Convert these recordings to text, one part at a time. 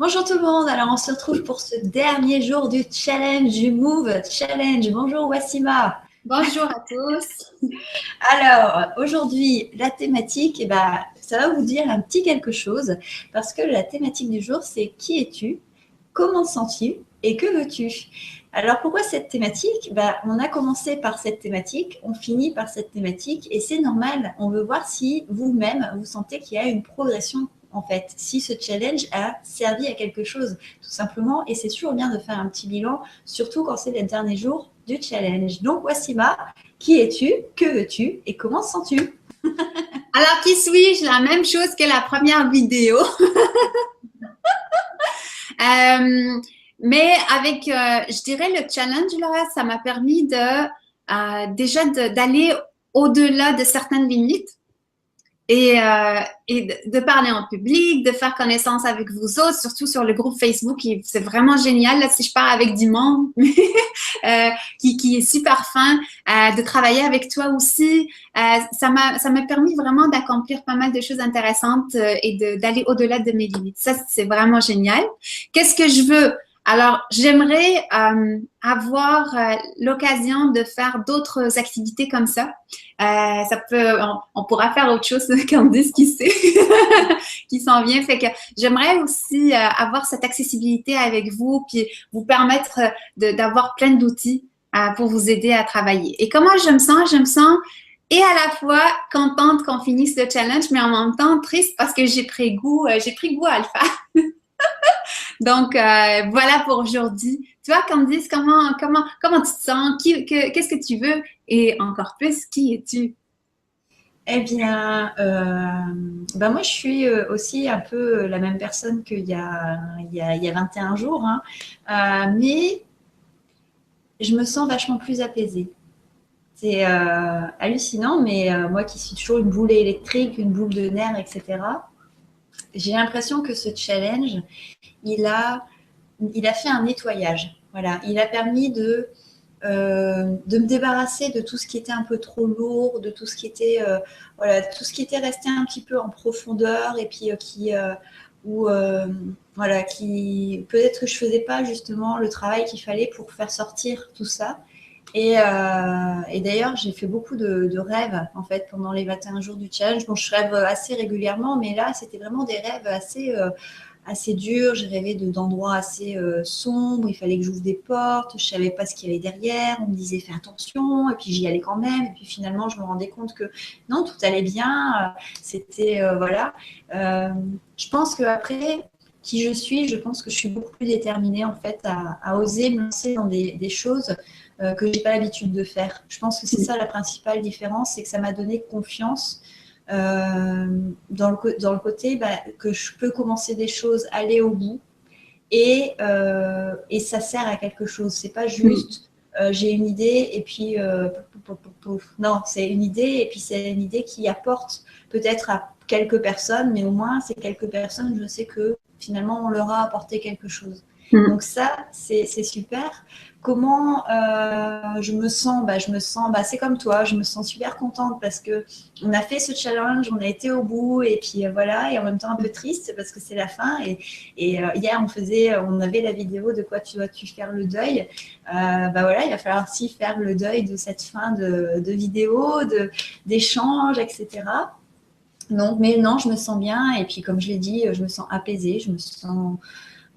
Bonjour tout le monde, alors on se retrouve pour ce dernier jour du challenge, du Move Challenge. Bonjour Wassima. Bonjour à tous. Alors aujourd'hui la thématique, ça va vous dire un petit quelque chose parce que la thématique du jour c'est qui es-tu, comment te sens-tu et que veux-tu. Alors pourquoi cette thématique? On a commencé par cette thématique, on finit par cette thématique et c'est normal, on veut voir si vous-même vous sentez qu'il y a une progression en fait, si ce challenge a servi à quelque chose, tout simplement. Et c'est toujours bien de faire un petit bilan, surtout quand c'est les derniers jours du challenge. Donc, Wassima, qui es-tu, que veux-tu et comment te sens-tu? Alors, qui suis-je? La même chose que la première vidéo. Mais avec, je dirais, le challenge, là, ça m'a permis déjà d'aller au-delà de certaines limites. Et de parler en public, de faire connaissance avec vous autres, surtout sur le groupe Facebook, c'est vraiment génial. Là, si je parle avec du monde qui est super fin, de travailler avec toi aussi, ça m'a permis vraiment d'accomplir pas mal de choses intéressantes et d'aller au-delà de mes limites. Ça, c'est vraiment génial. Qu'est-ce que je veux? Alors, j'aimerais avoir l'occasion de faire d'autres activités comme ça. On pourra faire autre chose qu'on dise qui sait, qui s'en vient. Fait que j'aimerais aussi avoir cette accessibilité avec vous, puis vous permettre d'avoir plein d'outils pour vous aider à travailler. Et comment je me sens? Je me sens et à la fois contente qu'on finisse le challenge, mais en même temps triste parce que j'ai pris goût à le faire. Donc, voilà pour aujourd'hui. Tu vois, Candice, comment tu te sens? Qu'est-ce que tu veux? Et encore plus, qui es-tu? Moi, je suis aussi un peu la même personne qu'il y a 21 jours, hein. Mais je me sens vachement plus apaisée. C'est hallucinant, mais moi qui suis toujours une boule électrique, une boule de nerfs, etc., j'ai l'impression que ce challenge, il a, il a fait un nettoyage. Voilà, il a permis de me débarrasser de tout ce qui était un peu trop lourd, de tout ce qui était, voilà, tout ce qui était resté un petit peu en profondeur et puis voilà, qui peut-être que je faisais pas justement le travail qu'il fallait pour faire sortir tout ça. Et d'ailleurs, j'ai fait beaucoup de rêves en fait pendant les 21 jours du challenge. Bon, je rêve assez régulièrement, mais là, c'était vraiment des rêves assez durs. J'ai rêvé d'endroits assez sombres. Il fallait que j'ouvre des portes. Je savais pas ce qu'il y avait derrière. On me disait fais attention, et puis j'y allais quand même. Et puis finalement, je me rendais compte que non, tout allait bien. C'était voilà. Euh, je pense que après qui je suis, je pense que je suis beaucoup plus déterminée en fait à oser me lancer dans des choses que j'ai pas l'habitude de faire. Je pense que c'est ça la principale différence, c'est que ça m'a donné confiance dans le côté que je peux commencer des choses, aller au bout et ça sert à quelque chose. C'est pas juste j'ai une idée et puis non, c'est une idée et puis c'est une idée qui apporte peut-être à quelques personnes, mais au moins ces quelques personnes, je sais que finalement on leur a apporté quelque chose. Donc ça, c'est super. Comment je me sens? C'est comme toi, je me sens super contente parce que on a fait ce challenge, on a été au bout et puis voilà, et en même temps un peu triste parce que c'est la fin. Et hier, on avait la vidéo de quoi tu dois-tu faire le deuil. Voilà, il va falloir aussi faire le deuil de cette fin de vidéo, d'échanges, etc. Donc, mais non, je me sens bien. Et puis, comme je l'ai dit, je me sens apaisée, je me sens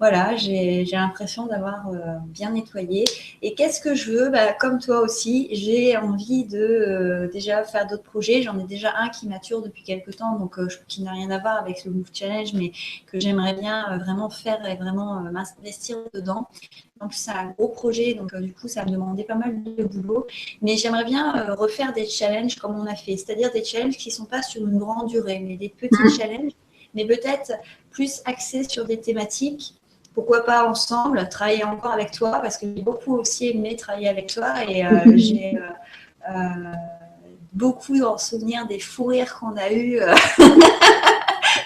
voilà, j'ai l'impression d'avoir bien nettoyé. Et qu'est-ce que je veux? Comme toi aussi, j'ai envie de déjà faire d'autres projets. J'en ai déjà un qui mature depuis quelques temps, donc qui n'a rien à voir avec le Move Challenge, mais que j'aimerais bien vraiment faire et vraiment m'investir dedans. Donc c'est un gros projet, donc du coup ça va me demander pas mal de boulot. Mais j'aimerais bien refaire des challenges comme on a fait, c'est-à-dire des challenges qui ne sont pas sur une grande durée, mais des petits challenges, mais peut-être plus axés sur des thématiques. Pourquoi pas ensemble, travailler encore avec toi, parce que j'ai beaucoup aussi aimé travailler avec toi et j'ai beaucoup en souvenir des fous rires qu'on a eus.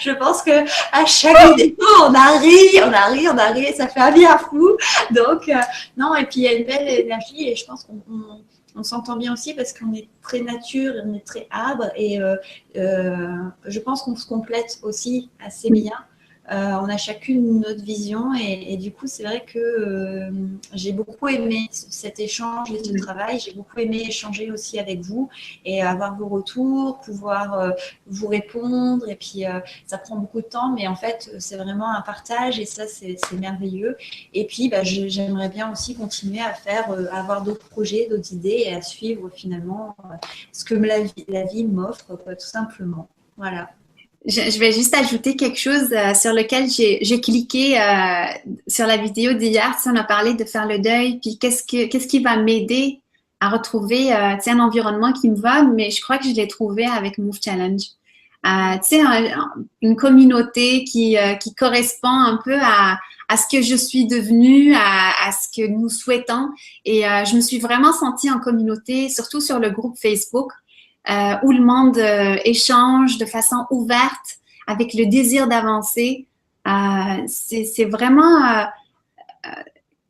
Je pense que à chaque vidéo, on a ri, on a ri, on a ri, ça fait un bien fou. Donc, non, et puis il y a une belle énergie et je pense qu'on s'entend bien aussi parce qu'on est très nature, on est très arbre et je pense qu'on se complète aussi assez bien. On a chacune notre vision et du coup, c'est vrai que j'ai beaucoup aimé cet échange et ce travail. J'ai beaucoup aimé échanger aussi avec vous et avoir vos retours, pouvoir vous répondre. Et puis, ça prend beaucoup de temps, mais en fait, c'est vraiment un partage et ça, c'est merveilleux. Et puis, j'aimerais bien aussi continuer à à avoir d'autres projets, d'autres idées et à suivre finalement ce que la vie m'offre, tout simplement. Voilà. Je vais juste ajouter quelque chose sur lequel j'ai cliqué sur la vidéo d'hier. Tu sais, on a parlé de faire le deuil, puis qu'est-ce qui va m'aider à retrouver tu sais, un environnement qui me va, mais je crois que je l'ai trouvé avec Move Challenge. Tu sais, une communauté qui correspond un peu à ce que je suis devenue, à ce que nous souhaitons. Et je me suis vraiment sentie en communauté, surtout sur le groupe Facebook où le monde échange de façon ouverte avec le désir d'avancer. C'est vraiment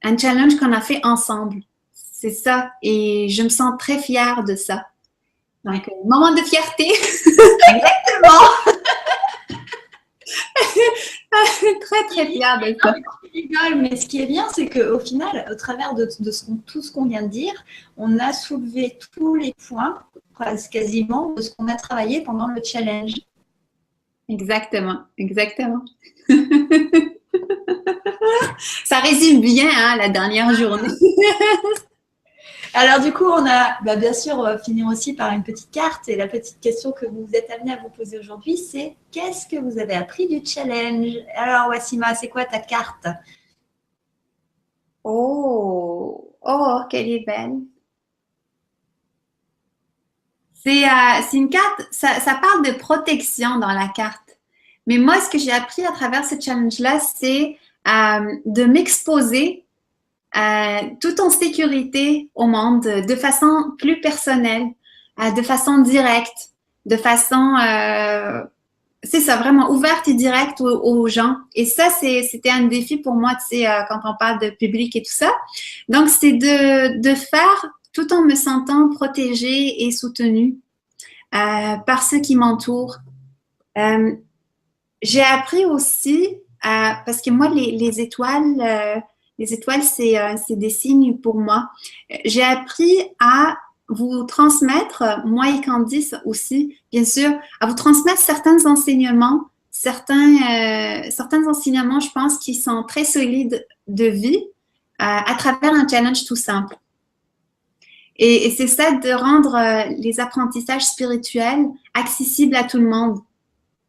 un challenge qu'on a fait ensemble. C'est ça. Et je me sens très fière de ça. Donc, moment de fierté. Exactement. Très, très fière de ça. Je rigole, mais ce qui est bien, c'est qu'au final, au travers de tout ce qu'on vient de dire, on a soulevé tous les points, presque quasiment, de ce qu'on a travaillé pendant le challenge. Exactement, exactement. Ça résume bien hein, la dernière journée. Alors du coup, on a bien sûr finir aussi par une petite carte et la petite question que vous êtes amené à vous poser aujourd'hui, c'est qu'est-ce que vous avez appris du challenge? Alors Wassima, c'est quoi ta carte? Oh, qu'elle est belle. C'est une carte, ça parle de protection dans la carte. Mais moi, ce que j'ai appris à travers ce challenge-là, c'est de m'exposer tout en sécurité au monde de façon plus personnelle, de façon directe, de façon, c'est ça, vraiment ouverte et directe aux gens. Et ça, c'était un défi pour moi, tu sais, quand on parle de public et tout ça. Donc, c'est de faire tout en me sentant protégée et soutenue par ceux qui m'entourent. J'ai appris aussi, parce que moi, les étoiles, c'est des signes pour moi. J'ai appris à vous transmettre, moi et Candice aussi, bien sûr, à vous transmettre certains enseignements, certains enseignements, je pense, qui sont très solides de vie à travers un challenge tout simple. Et c'est ça de rendre les apprentissages spirituels accessibles à tout le monde.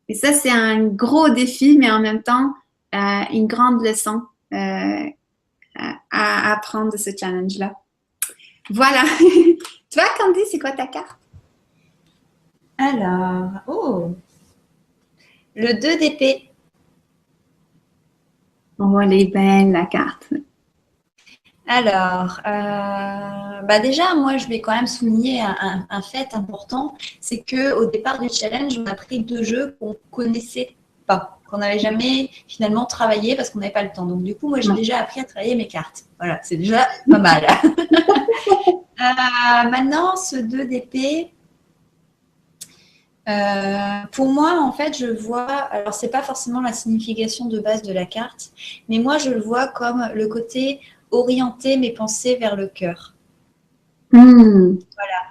Et ça, c'est un gros défi, mais en même temps, une grande leçon à apprendre de ce challenge-là. Voilà. Tu vois, Candy, c'est quoi ta carte? Alors, le 2 d'épée. Oh, elle est belle, la carte. Alors, déjà, moi, je vais quand même souligner un fait important, c'est qu'au départ du challenge, on a pris 2 jeux qu'on ne connaissait pas, qu'on n'avait jamais finalement travaillé parce qu'on n'avait pas le temps. Donc, du coup, moi, j'ai déjà appris à travailler mes cartes. Voilà, c'est déjà pas mal. Maintenant, ce 2 d'épée, pour moi, en fait, je vois, alors c'est pas forcément la signification de base de la carte, mais moi, je le vois comme le côté orienter mes pensées vers le cœur. Voilà.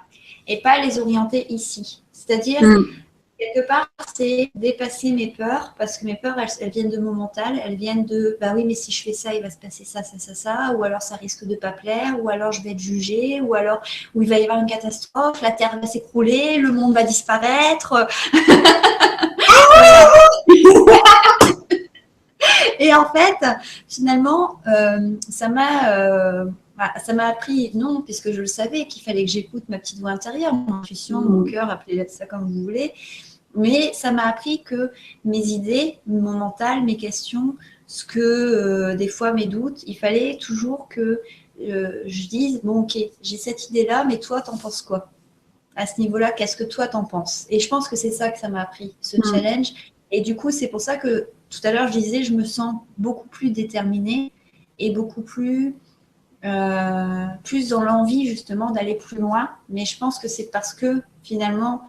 Et pas les orienter ici. C'est-à-dire, quelque part, c'est dépasser mes peurs, parce que mes peurs, elles viennent de mon mental, elles viennent de, bah oui, mais si je fais ça, il va se passer ça, ça, ça, ça, ou alors ça risque de pas plaire, ou alors je vais être jugée, ou alors où il va y avoir une catastrophe, la Terre va s'écrouler, le monde va disparaître. Et en fait, finalement, ça m'a appris, non, puisque je le savais, qu'il fallait que j'écoute ma petite voix intérieure, mon intuition, mon cœur, appelez ça comme vous voulez. Mais ça m'a appris que mes idées, mon mental, mes questions, ce que des fois mes doutes, il fallait toujours que je dise, bon ok, j'ai cette idée-là, mais toi, t'en penses quoi? À ce niveau-là, qu'est-ce que toi, t'en penses? Et je pense que c'est ça que ça m'a appris, ce challenge. Et du coup, c'est pour ça que tout à l'heure, je disais, je me sens beaucoup plus déterminée et beaucoup plus dans l'envie justement d'aller plus loin. Mais je pense que c'est parce que finalement,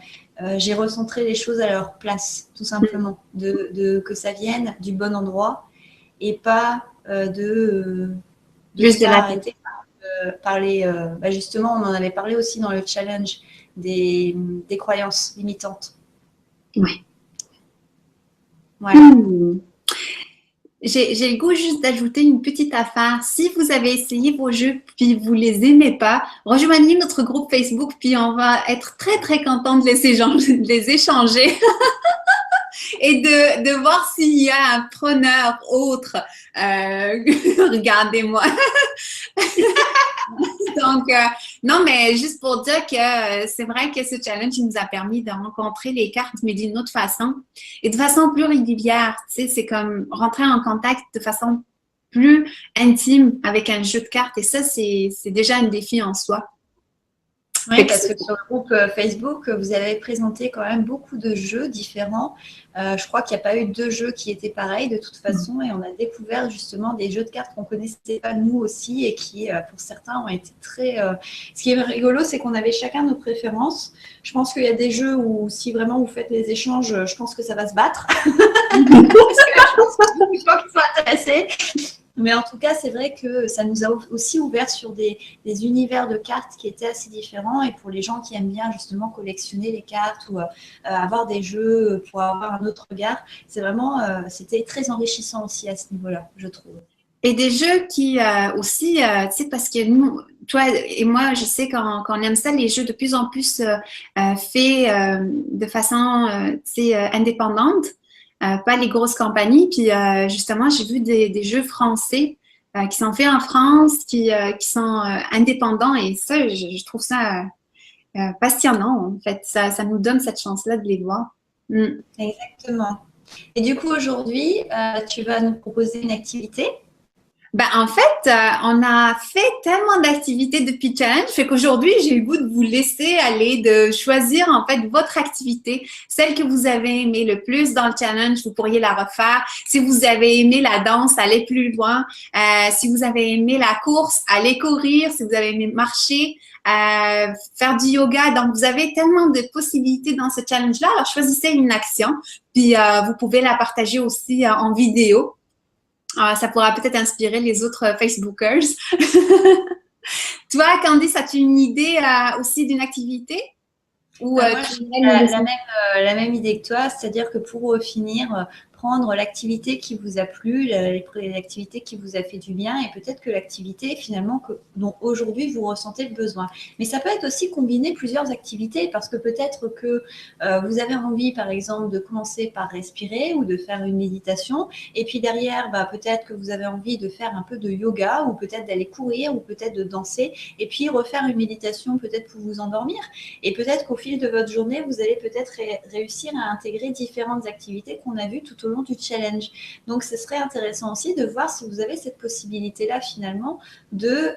j'ai recentré les choses à leur place, tout simplement, que ça vienne du bon endroit et pas de s'arrêter par les… justement, on en avait parlé aussi dans le challenge des croyances limitantes. Ouais. Voilà. J'ai le goût juste d'ajouter une petite affaire. Si vous avez essayé vos jeux puis vous les aimez pas, rejoignez notre groupe Facebook puis on va être très très content de les échanger et de voir s'il y a un preneur autre. Regardez-moi. Donc, non, mais juste pour dire que c'est vrai que ce challenge il nous a permis de rencontrer les cartes, mais d'une autre façon et de façon plus régulière. Tu sais, c'est comme rentrer en contact de façon plus intime avec un jeu de cartes et ça, c'est déjà un défi en soi. Oui, parce que sur le groupe Facebook, vous avez présenté quand même beaucoup de jeux différents. Je crois qu'il n'y a pas eu 2 jeux qui étaient pareils de toute façon et on a découvert justement des jeux de cartes qu'on ne connaissait pas nous aussi et qui, pour certains, ont été très… Ce qui est rigolo, c'est qu'on avait chacun nos préférences. Je pense qu'il y a des jeux où si vraiment vous faites les échanges, je pense que ça va se battre. Parce que je pense que beaucoup de gens qui sont intéressés. Mais en tout cas, c'est vrai que ça nous a aussi ouvert sur des univers de cartes qui étaient assez différents. Et pour les gens qui aiment bien justement collectionner les cartes ou avoir des jeux pour avoir un autre regard, c'est vraiment, c'était très enrichissant aussi à ce niveau-là, je trouve. Et des jeux qui aussi, tu sais, parce que nous, toi et moi, je sais qu'on aime ça, les jeux de plus en plus faits de façon, tu sais, indépendante. Pas les grosses compagnies. Puis justement, j'ai vu des jeux français qui sont faits en France, qui sont indépendants et ça, je trouve ça passionnant. En fait, ça nous donne cette chance-là de les voir. Exactement. Et du coup, aujourd'hui, tu vas nous proposer une activité. Ben, en fait, on a fait tellement d'activités depuis le challenge, fait qu'aujourd'hui, j'ai le goût de vous laisser aller, de choisir en fait votre activité, celle que vous avez aimée le plus dans le challenge, vous pourriez la refaire. Si vous avez aimé la danse, allez plus loin. Si vous avez aimé la course, allez courir. Si vous avez aimé marcher, faire du yoga. Donc, vous avez tellement de possibilités dans ce challenge-là. Alors, choisissez une action, puis vous pouvez la partager aussi en vidéo. Ça pourra peut-être inspirer les autres Facebookers. Toi, Candice, as-tu une idée aussi d'une activité? Ou moi, j'ai la même idée que toi, c'est-à-dire que pour finir, prendre l'activité qui vous a plu, l'activité qui vous a fait du bien et peut-être que l'activité finalement dont aujourd'hui vous ressentez le besoin. Mais ça peut être aussi combiner plusieurs activités parce que peut-être que vous avez envie par exemple de commencer par respirer ou de faire une méditation et puis derrière peut-être que vous avez envie de faire un peu de yoga ou peut-être d'aller courir ou peut-être de danser et puis refaire une méditation peut-être pour vous endormir et peut-être qu'au fil de votre journée vous allez peut-être réussir à intégrer différentes activités qu'on a vues tout au long du challenge. Donc, ce serait intéressant aussi de voir si vous avez cette possibilité-là finalement de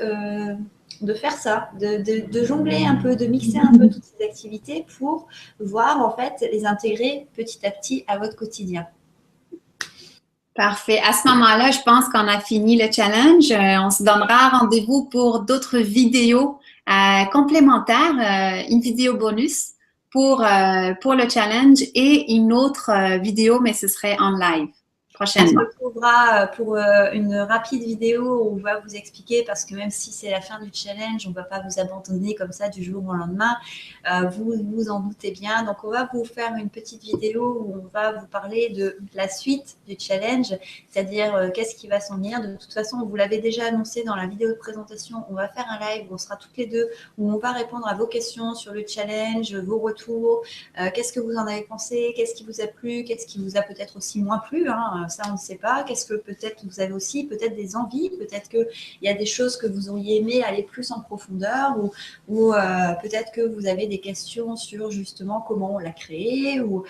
faire ça, de jongler un peu, de mixer un peu toutes ces activités pour voir en fait les intégrer petit à petit à votre quotidien. Parfait. À ce moment-là, je pense qu'on a fini le challenge. On se donnera rendez-vous pour d'autres vidéos complémentaires, une vidéo bonus pour le challenge et une autre vidéo, mais ce serait en live prochainement. On se retrouvera pour une rapide vidéo où on va vous expliquer, parce que même si c'est la fin du challenge, on ne va pas vous abandonner comme ça du jour au lendemain. Vous vous en doutez bien. Donc, on va vous faire une petite vidéo où on va vous parler de la suite du challenge, c'est-à-dire qu'est-ce qui va s'en venir. De toute façon, vous l'avez déjà annoncé dans la vidéo de présentation, on va faire un live où on sera toutes les deux, où on va répondre à vos questions sur le challenge, vos retours, qu'est-ce que vous en avez pensé, qu'est-ce qui vous a plu, qu'est-ce qui vous a peut-être aussi moins plu, hein. Ça, on ne sait pas. Qu'est-ce que peut-être vous avez aussi, peut-être des envies, peut-être qu'il y a des choses que vous auriez aimé aller plus en profondeur ou peut-être que vous avez des questions sur justement comment on l'a créé ou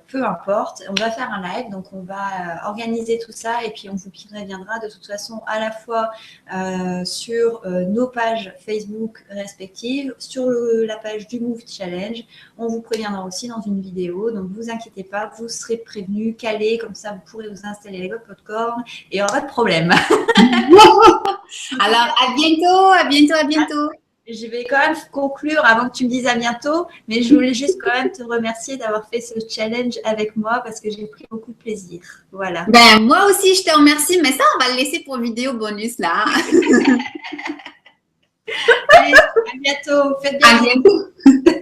peu importe. On va faire un live, donc on va organiser tout ça et puis on vous préviendra de toute façon à la fois sur nos pages Facebook respectives, sur la page du Move Challenge. On vous préviendra aussi dans une vidéo, donc vous inquiétez pas, vous serez prévenus, calés, comme ça vous pourrez vous installer avec votre popcorn et il n'y aura pas de problème. Alors, à bientôt, à bientôt, à bientôt. Je vais quand même conclure avant que tu me dises à bientôt, mais je voulais juste quand même te remercier d'avoir fait ce challenge avec moi parce que j'ai pris beaucoup de plaisir. Voilà. Ben, moi aussi, je te remercie, mais ça, on va le laisser pour vidéo bonus, là. Allez, à bientôt. Faites bien. À bientôt.